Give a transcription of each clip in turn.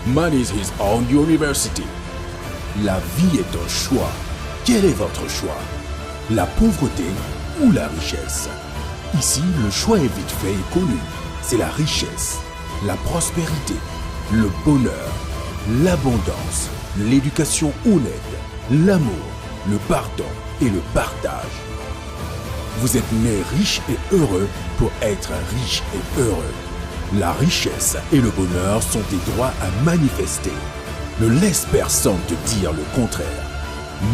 Man is his own university. La vie est un choix. Quel est votre choix? La pauvreté ou la richesse? Ici, le choix est vite fait et connu. C'est la richesse, la prospérité, le bonheur, l'abondance, l'éducation honnête, l'amour, le pardon et le partage. Vous êtes né riche et heureux pour être riche et heureux. La richesse et le bonheur sont des droits à manifester. Ne laisse personne te dire le contraire.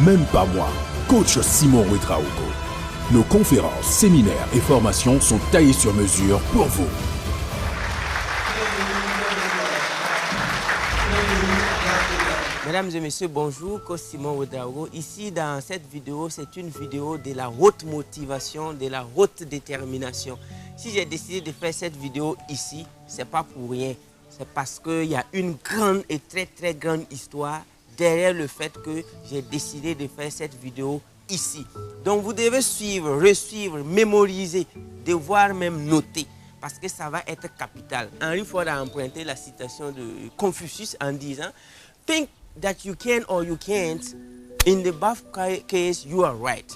Même pas moi, coach Simon Ouedraogo. Nos conférences, séminaires et formations sont taillées sur mesure pour vous. Mesdames et messieurs, bonjour, coach Simon Ouedraogo. Ici, dans cette vidéo, c'est une vidéo de la haute motivation, de la haute détermination. Si j'ai décidé de faire cette vidéo ici, c'est pas pour rien. C'est parce qu'il y a une grande et très grande histoire derrière le fait que j'ai décidé de faire cette vidéo ici. Donc vous devez suivre, resuivre, mémoriser, devoir même noter, parce que ça va être capital. Henry Ford a emprunté la citation de Confucius en disant « Think that you can or you can't, in the above case you are right ».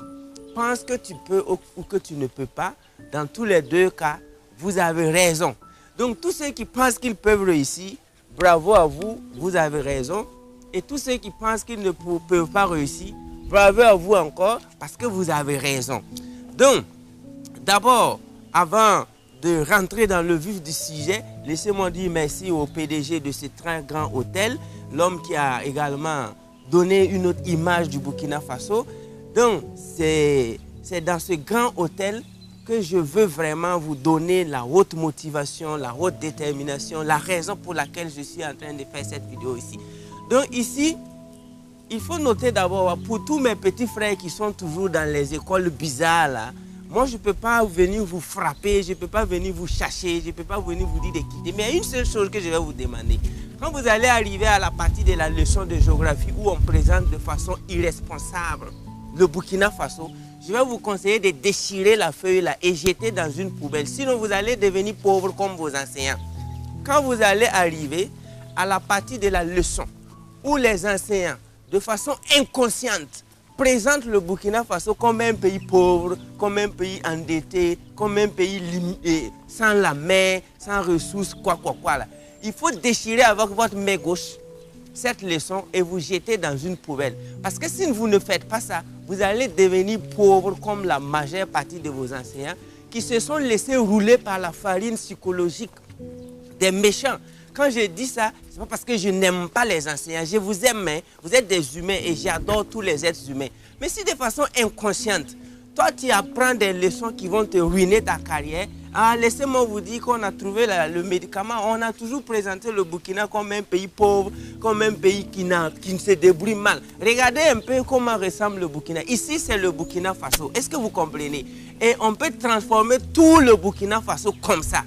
Pense que tu peux ou que tu ne peux pas, dans tous les deux cas, vous avez raison. Donc tous ceux qui pensent qu'ils peuvent réussir, bravo à vous, vous avez raison. Et tous ceux qui pensent qu'ils ne peuvent pas réussir, bravo à vous encore, parce que vous avez raison. Donc, d'abord, avant de rentrer dans le vif du sujet, laissez-moi dire merci au PDG de ce très grand hôtel, l'homme qui a également donné une autre image du Burkina Faso. Donc, c'est dans ce grand hôtel que je veux vraiment vous donner la haute motivation, la haute détermination, la raison pour laquelle je suis en train de faire cette vidéo ici. Donc ici, il faut noter d'abord, pour tous mes petits frères qui sont toujours dans les écoles bizarres, là, moi je ne peux pas venir vous frapper, je ne peux pas venir vous chercher, je ne peux pas venir vous dire de quitter. Mais il y a une seule chose que je vais vous demander. Quand vous allez arriver à la partie de la leçon de géographie où on présente de façon irresponsable le Burkina Faso, je vais vous conseiller de déchirer la feuille là et jeter dans une poubelle. Sinon, vous allez devenir pauvre comme vos enseignants. Quand vous allez arriver à la partie de la leçon où les enseignants, de façon inconsciente, présentent le Burkina Faso comme un pays pauvre, comme un pays endetté, comme un pays limité, sans la mer, sans ressources, quoi là. Il faut déchirer avec votre main gauche cette leçon et vous jeter dans une poubelle. Parce que si vous ne faites pas ça, vous allez devenir pauvre comme la majeure partie de vos enseignants qui se sont laissés rouler par la farine psychologique des méchants. Quand je dis ça, ce n'est pas parce que je n'aime pas les enseignants. Je vous aime, hein. Vous êtes des humains et j'adore tous les êtres humains. Mais si de façon inconsciente, toi tu apprends des leçons qui vont te ruiner ta carrière, laissez-moi vous dire qu'on a trouvé le médicament. On a toujours présenté le Burkina comme un pays pauvre, comme un pays qui ne se débrouille mal. Regardez un peu comment ressemble le Burkina. Ici, c'est le Burkina Faso. Est-ce que vous comprenez? Et on peut transformer tout le Burkina Faso comme ça.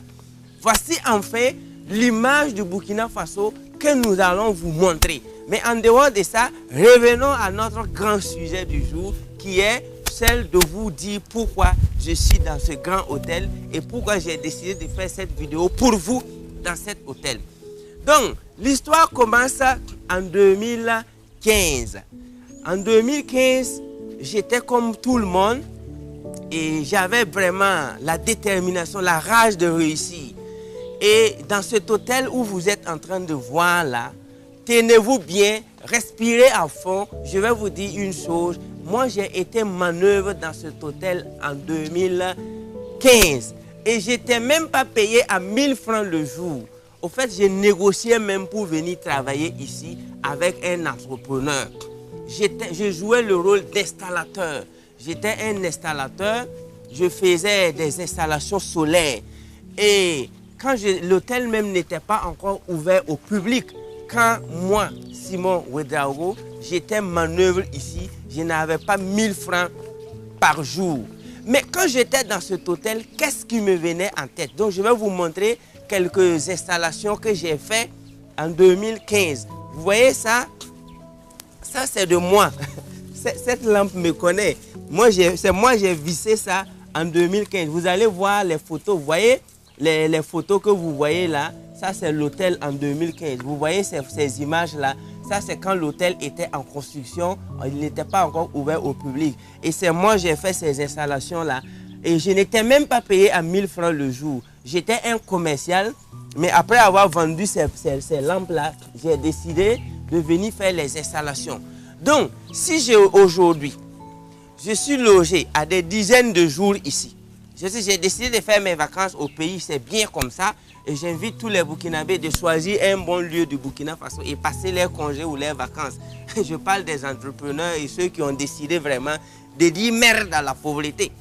Voici en fait l'image du Burkina Faso que nous allons vous montrer. Mais en dehors de ça, revenons à notre grand sujet du jour qui est celle de vous dire pourquoi je suis dans ce grand hôtel et pourquoi j'ai décidé de faire cette vidéo pour vous dans cet hôtel. Donc, l'histoire commence en 2015. En 2015, j'étais comme tout le monde et j'avais vraiment la détermination, la rage de réussir. Et dans cet hôtel où vous êtes en train de voir là, tenez-vous bien, respirez à fond. Je vais vous dire une chose. Moi, j'ai été manœuvre dans cet hôtel en 2015. Et je n'étais même pas payé à 1000 francs le jour. Au fait, j'ai négocié même pour venir travailler ici avec un entrepreneur. Je jouais le rôle d'installateur. J'étais un installateur. Je faisais des installations solaires. Et quand l'hôtel même n'était pas encore ouvert au public, quand moi, Simon Ouedraogo, j'étais manœuvre ici, je n'avais pas 1000 francs par jour. Mais quand j'étais dans cet hôtel, qu'est-ce qui me venait en tête? Donc, je vais vous montrer quelques installations que j'ai faites en 2015. Vous voyez ça? Ça, c'est de moi. Cette lampe me connaît. C'est moi, j'ai vissé ça en 2015. Vous allez voir les photos. Vous voyez les photos que vous voyez là? Ça, c'est l'hôtel en 2015. Vous voyez ces images-là. Ça, c'est quand l'hôtel était en construction. Il n'était pas encore ouvert au public. Et c'est moi qui ai fait ces installations-là. Et je n'étais même pas payé à 1000 francs le jour. J'étais un commercial. Mais après avoir vendu ces lampes-là, j'ai décidé de venir faire les installations. Donc, si aujourd'hui, je suis logé à des dizaines de jours ici. J'ai décidé de faire mes vacances au pays, c'est bien comme ça. Et j'invite tous les Burkinabés de choisir un bon lieu du Burkina Faso et passer leurs congés ou leurs vacances. Je parle des entrepreneurs et ceux qui ont décidé vraiment de dire merde à la pauvreté.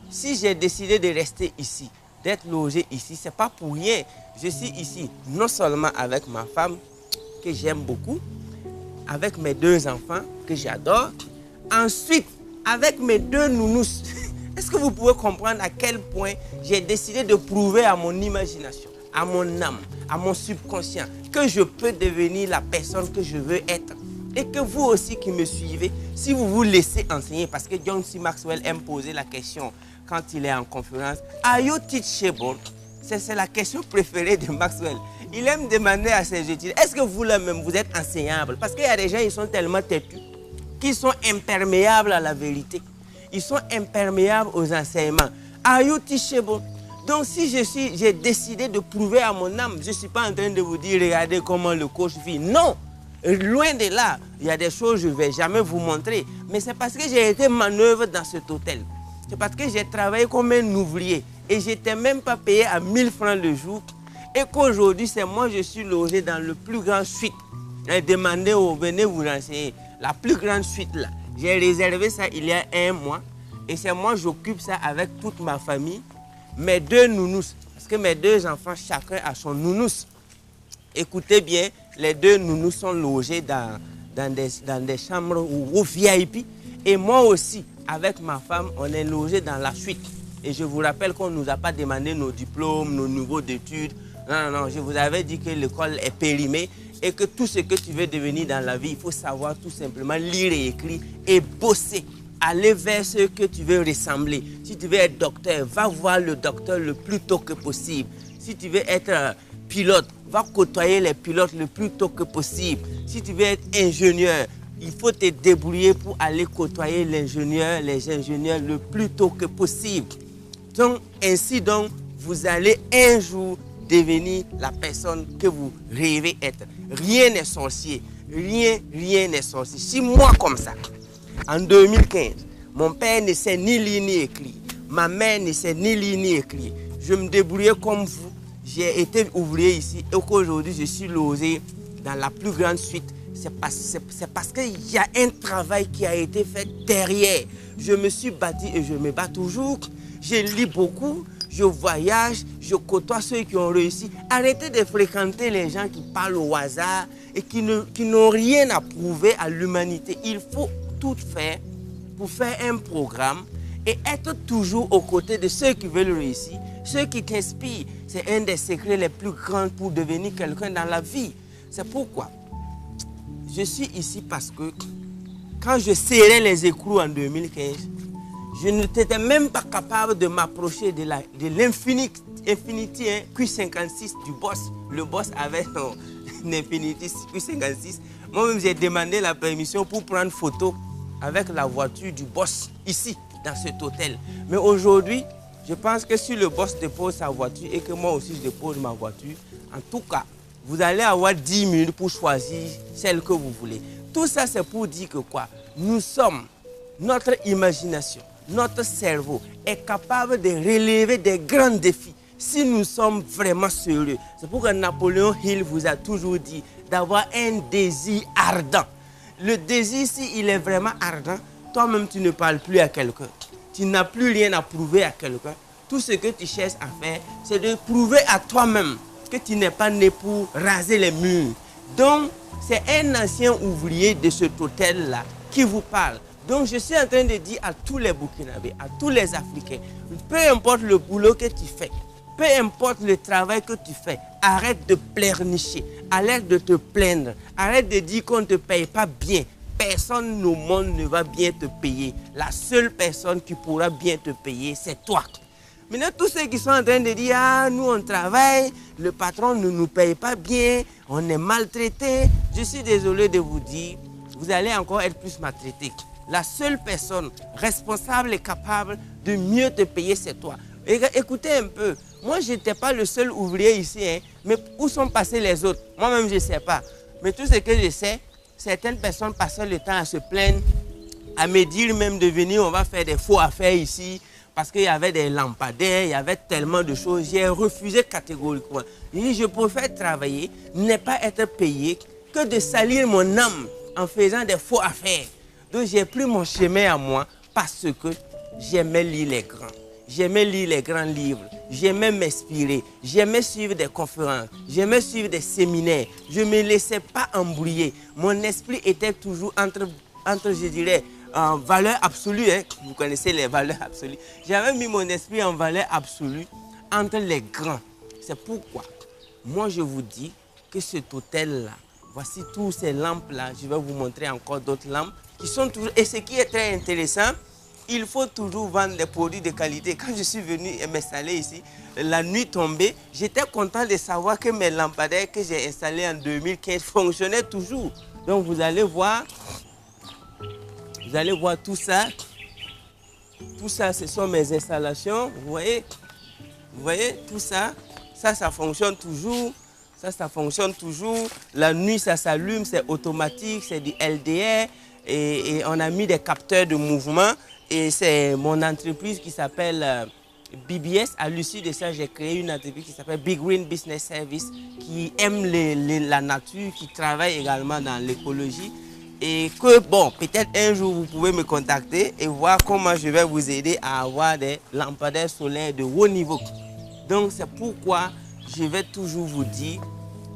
Si j'ai décidé de rester ici, d'être logé ici, ce n'est pas pour rien. Je suis ici non seulement avec ma femme, que j'aime beaucoup, avec mes 2 enfants, que j'adore, ensuite avec mes 2 nounous. Est-ce que vous pouvez comprendre à quel point j'ai décidé de prouver à mon imagination, à mon âme, à mon subconscient, que je peux devenir la personne que je veux être? Et que vous aussi qui me suivez, si vous vous laissez enseigner, parce que John C. Maxwell aime poser la question quand il est en conférence, « Are you teachable ?» C'est la question préférée de Maxwell. Il aime demander à ses étudiants, est-ce que vous-même vous êtes enseignable? Parce qu'il y a des gens, ils sont tellement têtus, qu'ils sont imperméables à la vérité. Ils sont imperméables aux enseignements. Are you teachable? Donc si j'ai décidé de prouver à mon âme, je ne suis pas en train de vous dire, regardez comment le coach vit. Non, loin de là, il y a des choses que je ne vais jamais vous montrer. Mais c'est parce que j'ai été manœuvre dans cet hôtel. C'est parce que j'ai travaillé comme un ouvrier. Et je n'étais même pas payé à 1000 francs le jour. Et qu'aujourd'hui, c'est moi, je suis logé dans le plus grand suite. Demandez venez vous renseigner. La plus grande suite là. J'ai réservé ça il y a 1 mois. Et c'est moi, j'occupe ça avec toute ma famille. Mes 2 nounous. Parce que mes 2 enfants, chacun a son nounous. Écoutez bien, les 2 nounous sont logés dans des chambres au VIP. Et moi aussi, avec ma femme, on est logés dans la suite. Et je vous rappelle qu'on ne nous a pas demandé nos diplômes, nos niveaux d'études. Non, non, non, je vous avais dit que l'école est périmée. Et que tout ce que tu veux devenir dans la vie, il faut savoir tout simplement lire et écrire et bosser. Aller vers ce que tu veux ressembler. Si tu veux être docteur, va voir le docteur le plus tôt que possible. Si tu veux être pilote, va côtoyer les pilotes le plus tôt que possible. Si tu veux être ingénieur, il faut te débrouiller pour aller côtoyer les ingénieurs le plus tôt que possible. Donc, ainsi donc, vous allez un jour devenir la personne que vous rêvez être. Rien n'est sorcier. Rien n'est sorcier. Si moi comme ça, en 2015, mon père ne sait ni lire ni écrire, ma mère ne sait ni lire ni écrire, je me débrouillais comme vous, j'ai été ouvrier ici et qu'aujourd'hui je suis logé dans la plus grande suite. C'est parce qu'il y a un travail qui a été fait derrière. Je me suis battu et je me bats toujours. Je lis beaucoup. Je voyage, je côtoie ceux qui ont réussi. Arrêtez de fréquenter les gens qui parlent au hasard et qui n'ont rien à prouver à l'humanité. Il faut tout faire pour faire un programme et être toujours aux côtés de ceux qui veulent réussir, ceux qui t'inspirent. C'est un des secrets les plus grands pour devenir quelqu'un dans la vie. C'est pourquoi je suis ici parce que quand je serrais les écrous en 2015, je n'étais même pas capable de m'approcher de l'Infiniti Q56 du boss. Le boss avait son Infiniti Q56. Moi-même, j'ai demandé la permission pour prendre photo avec la voiture du boss ici, dans cet hôtel. Mais aujourd'hui, je pense que si le boss dépose sa voiture et que moi aussi je dépose ma voiture, en tout cas, vous allez avoir 10 minutes pour choisir celle que vous voulez. Tout ça, c'est pour dire que quoi? Nous sommes, notre imagination, notre cerveau est capable de relever des grands défis si nous sommes vraiment sérieux. C'est pourquoi Napoléon Hill vous a toujours dit d'avoir un désir ardent. Le désir, s'il est vraiment ardent, toi-même tu ne parles plus à quelqu'un. Tu n'as plus rien à prouver à quelqu'un. Tout ce que tu cherches à faire, c'est de prouver à toi-même que tu n'es pas né pour raser les murs. Donc, c'est un ancien ouvrier de cet hôtel-là qui vous parle. Donc, je suis en train de dire à tous les Burkinabés, à tous les Africains, peu importe le boulot que tu fais, peu importe le travail que tu fais, arrête de pleurnicher, arrête de te plaindre, arrête de dire qu'on ne te paye pas bien. Personne au monde ne va bien te payer. La seule personne qui pourra bien te payer, c'est toi. Maintenant, tous ceux qui sont en train de dire, ah, nous on travaille, le patron ne nous paye pas bien, on est maltraité. Je suis désolé de vous dire, vous allez encore être plus maltraité. La seule personne responsable et capable de mieux te payer, c'est toi. Écoutez un peu, moi je n'étais pas le seul ouvrier ici, hein, mais où sont passés les autres? Moi-même je ne sais pas. Mais tout ce que je sais, certaines personnes passaient le temps à se plaindre, à me dire même de venir, on va faire des faux affaires ici, parce qu'il y avait des lampadaires, il y avait tellement de choses. J'ai refusé catégoriquement. J'ai dit, je préfère travailler, ne pas être payé, que de salir mon âme en faisant des faux affaires. Donc j'ai pris mon chemin à moi parce que j'aimais lire les grands. J'aimais lire les grands livres, j'aimais m'inspirer, j'aimais suivre des conférences, j'aimais suivre des séminaires. Je ne me laissais pas embrouiller. Mon esprit était toujours entre je dirais, valeurs absolues. Hein. Vous connaissez les valeurs absolues. J'avais mis mon esprit en valeur absolue entre les grands. C'est pourquoi, moi je vous dis que cet hôtel-là, voici toutes ces lampes-là, je vais vous montrer encore d'autres lampes qui sont toujours... Et ce qui est très intéressant, il faut toujours vendre des produits de qualité. Quand je suis venu m'installer ici, la nuit tombée, j'étais content de savoir que mes lampadaires que j'ai installés en 2015 fonctionnaient toujours. Donc vous allez voir tout ça. Tout ça, ce sont mes installations. Vous voyez, tout ça. Ça fonctionne toujours. Ça fonctionne toujours. La nuit, ça s'allume, c'est automatique, c'est du LDR. Et on a mis des capteurs de mouvement. Et c'est mon entreprise qui s'appelle BBS. À l'issue de ça, j'ai créé une entreprise qui s'appelle Big Green Business Service, qui aime la nature, qui travaille également dans l'écologie. Et que, bon, peut-être un jour, vous pouvez me contacter et voir comment je vais vous aider à avoir des lampadaires solaires de haut niveau. Donc, c'est pourquoi je vais toujours vous dire,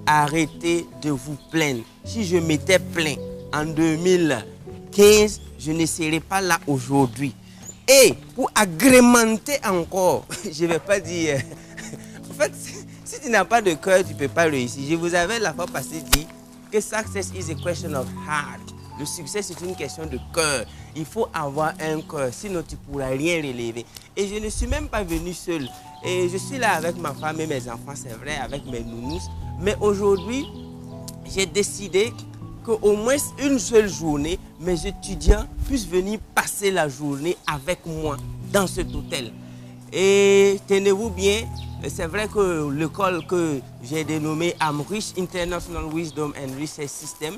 arrêtez de vous plaindre. Si je m'étais plaint en 2015, je ne serais pas là aujourd'hui. Et pour agrémenter encore, je ne vais pas dire... en fait, si tu n'as pas de cœur, tu ne peux pas réussir. Je vous avais la fois passée dit que success is a question of heart. Le succès, c'est une question de cœur. Il faut avoir un cœur, sinon tu ne pourras rien relever. Et je ne suis même pas venu seul. Et je suis là avec ma femme et mes enfants, c'est vrai, avec mes nounous. Mais aujourd'hui, j'ai décidé qu'au moins une seule journée, mes étudiants puissent venir passer la journée avec moi dans cet hôtel. Et tenez-vous bien, c'est vrai que l'école que j'ai dénommée Amrich International Wisdom and Research System,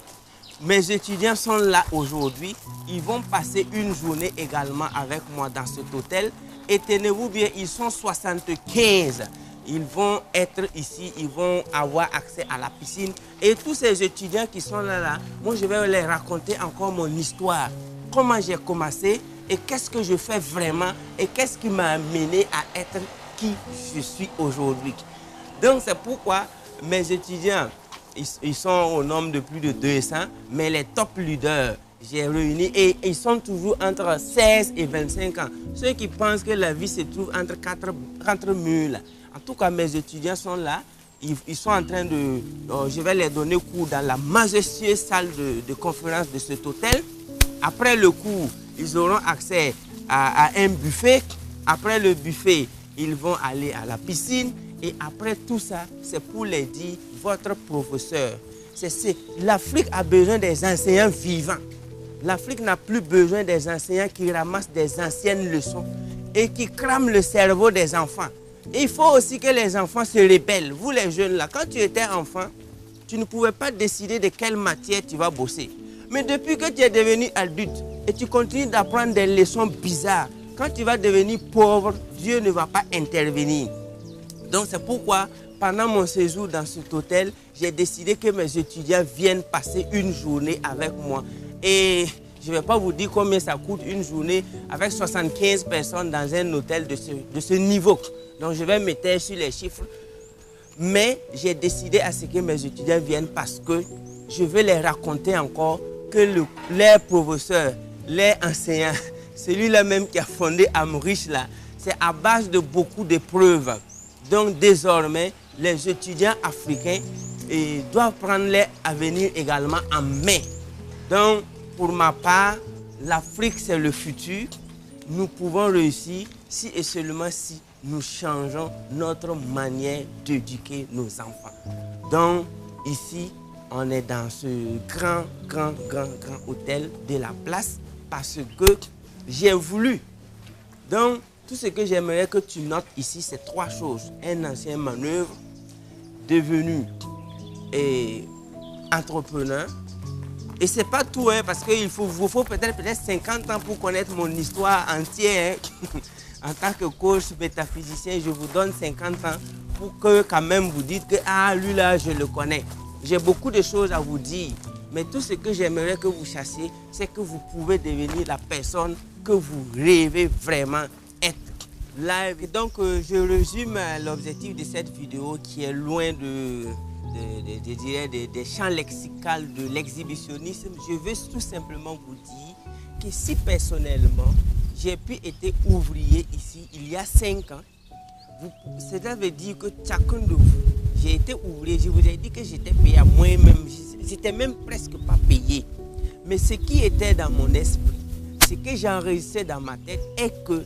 mes étudiants sont là aujourd'hui. Ils vont passer une journée également avec moi dans cet hôtel. Et tenez-vous bien, ils sont 75. Ils vont être ici, ils vont avoir accès à la piscine. Et tous ces étudiants qui sont là, moi je vais leur raconter encore mon histoire. Comment j'ai commencé et qu'est-ce que je fais vraiment et qu'est-ce qui m'a amené à être qui je suis aujourd'hui. Donc c'est pourquoi mes étudiants, ils sont au nombre de plus de 200, mais les top leaders, j'ai réuni et ils sont toujours entre 16 et 25 ans. Ceux qui pensent que la vie se trouve entre quatre murs. En tout cas, mes étudiants sont là. Ils sont en train de... je vais leur donner cours dans la majestueuse salle de conférence de cet hôtel. Après le cours, ils auront accès à un buffet. Après le buffet, ils vont aller à la piscine. Et après tout ça, c'est pour les dire, votre professeur. L'Afrique a besoin des enseignants vivants. L'Afrique n'a plus besoin des enseignants qui ramassent des anciennes leçons et qui crament le cerveau des enfants. Il faut aussi que les enfants se rebellent. Vous les jeunes là, quand tu étais enfant, tu ne pouvais pas décider de quelle matière tu vas bosser. Mais depuis que tu es devenu adulte et tu continues d'apprendre des leçons bizarres, quand tu vas devenir pauvre, Dieu ne va pas intervenir. Donc c'est pourquoi, pendant mon séjour dans cet hôtel, j'ai décidé que mes étudiants viennent passer une journée avec moi. Et je ne vais pas vous dire combien ça coûte une journée avec 75 personnes dans un hôtel de ce niveau. Donc je vais me taire sur les chiffres. Mais j'ai décidé à ce que mes étudiants viennent parce que je veux leur raconter encore que leur professeur, leur enseignant, celui-là même qui a fondé Amrich là, c'est à base de beaucoup de preuves. Donc désormais, les étudiants africains doivent prendre leur avenir également en main. Donc pour ma part, l'Afrique c'est le futur. Nous pouvons réussir si et seulement si nous changeons notre manière d'éduquer nos enfants. Donc, ici, on est dans ce grand hôtel de la place parce que j'ai voulu. Donc, tout ce que j'aimerais que tu notes ici, c'est 3 choses. Un ancien manœuvre, devenu entrepreneur. Et c'est pas tout, hein, parce qu'il vous faut peut-être 50 ans pour connaître mon histoire entière. Hein. En tant que coach métaphysicien, je vous donne 50 ans pour que quand même vous dites que ah, lui là, je le connais. J'ai beaucoup de choses à vous dire, mais tout ce que j'aimerais que vous sachiez, c'est que vous pouvez devenir la personne que vous rêvez vraiment être. Live. Et donc, je résume l'objectif de cette vidéo qui est loin des champs lexicaux de l'exhibitionnisme. Je veux tout simplement vous dire que si personnellement, j'ai pu être ouvrier ici il y a 5 ans, cela veut dire que chacun de vous, j'ai été ouvrier, je vous ai dit que j'étais payé à moi-même, j'étais même presque pas payé. Mais ce qui était dans mon esprit, ce que j'enregistrais dans ma tête est que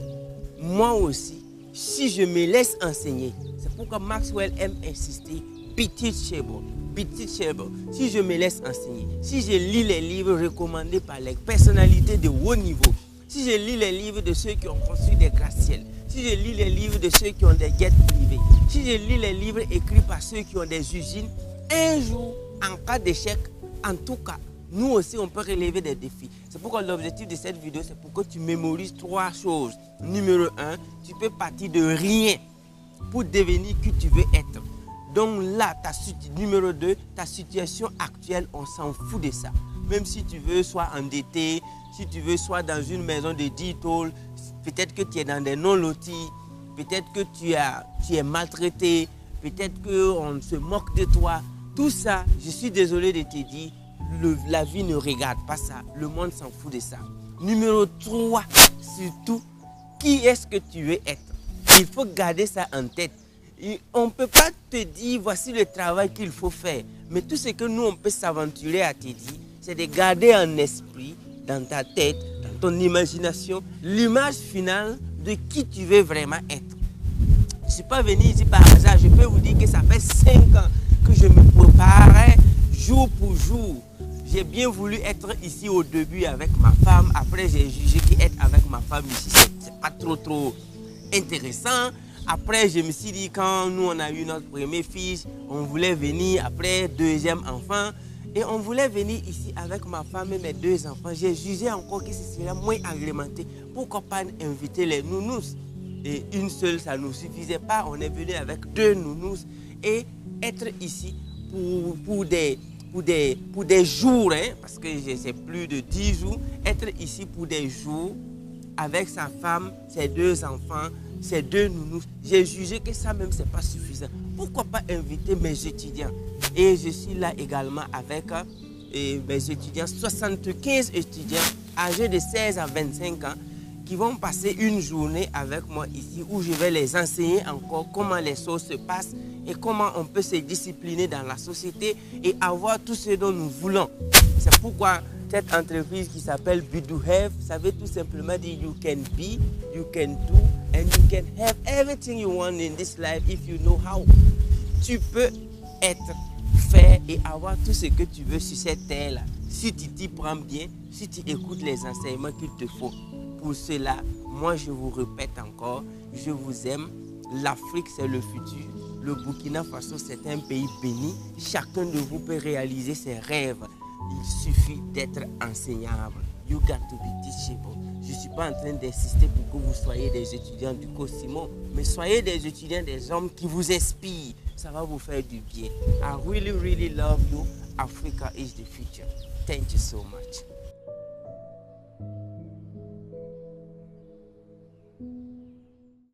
moi aussi, si je me laisse enseigner, c'est pourquoi Maxwell aime insister, be teachable, be teachable. Si je me laisse enseigner, si je lis les livres recommandés par les personnalités de haut niveau, si je lis les livres de ceux qui ont construit des gratte-ciels, si je lis les livres de ceux qui ont des jets privés, si je lis les livres écrits par ceux qui ont des usines, un jour, en cas d'échec, en tout cas, nous aussi, on peut relever des défis. C'est pourquoi l'objectif de cette vidéo, c'est pour que tu mémorises 3 choses. Numéro 1, tu peux partir de rien pour devenir qui tu veux être. Donc là, numéro 2, ta situation actuelle, on s'en fout de ça. Même si tu veux soit endetté, si tu veux soit dans une maison de 10 tôles, peut-être que tu es dans des non-lotis, peut-être que tu es maltraité, peut-être qu'on se moque de toi. Tout ça, je suis désolé de te dire, la vie ne regarde pas ça. Le monde s'en fout de ça. Numéro 3, surtout, qui est-ce que tu veux être? Il faut garder ça en tête. Et on ne peut pas te dire, voici le travail qu'il faut faire. Mais tout ce que nous, on peut s'aventurer à te dire, c'est de garder en esprit, dans ta tête, dans ton imagination, l'image finale de qui tu veux vraiment être. Je ne suis pas venu ici par hasard. Je peux vous dire que ça fait 5 ans que je me préparais jour pour jour. J'ai bien voulu être ici au début avec ma femme. Après, j'ai jugé qu'être avec ma femme ici, c'est pas trop intéressant. Après, je me suis dit, quand nous, on a eu notre premier fils, on voulait venir après, 2e enfant. Et on voulait venir ici avec ma femme et mes 2 enfants. J'ai jugé encore que ce serait moins agrémenté. Pourquoi pas inviter les nounous? Et une seule, ça ne nous suffisait pas. On est venu avec 2 nounous. Et être ici pour des jours, hein, parce que c'est plus de 10 jours, être ici pour des jours avec sa femme, ses 2 enfants, ses 2 nounous, j'ai jugé que ça même, c'est pas suffisant. Pourquoi pas inviter mes étudiants? Et je suis là également avec mes étudiants, 75 étudiants âgés de 16 à 25 ans, qui vont passer une journée avec moi ici, où je vais les enseigner encore comment les choses se passent et comment on peut se discipliner dans la société et avoir tout ce dont nous voulons. C'est pourquoi cette entreprise qui s'appelle Be Do Have, ça veut tout simplement dire you can be, you can do, and you can have everything you want in this life if you know how. Tu peux être, faire et avoir tout ce que tu veux sur cette terre-là. Si tu t'y prends bien, si tu écoutes les enseignements qu'il te faut. Pour cela, moi je vous répète encore, je vous aime. L'Afrique c'est le futur. Le Burkina Faso c'est un pays béni. Chacun de vous peut réaliser ses rêves. Il suffit d'être enseignable. You got to be teachable. Je ne suis pas en train d'insister pour que vous soyez des étudiants du Cosimo, mais soyez des étudiants, des hommes qui vous inspirent. Ça va vous faire du bien. I really love you. Africa is the future. Thank you so much.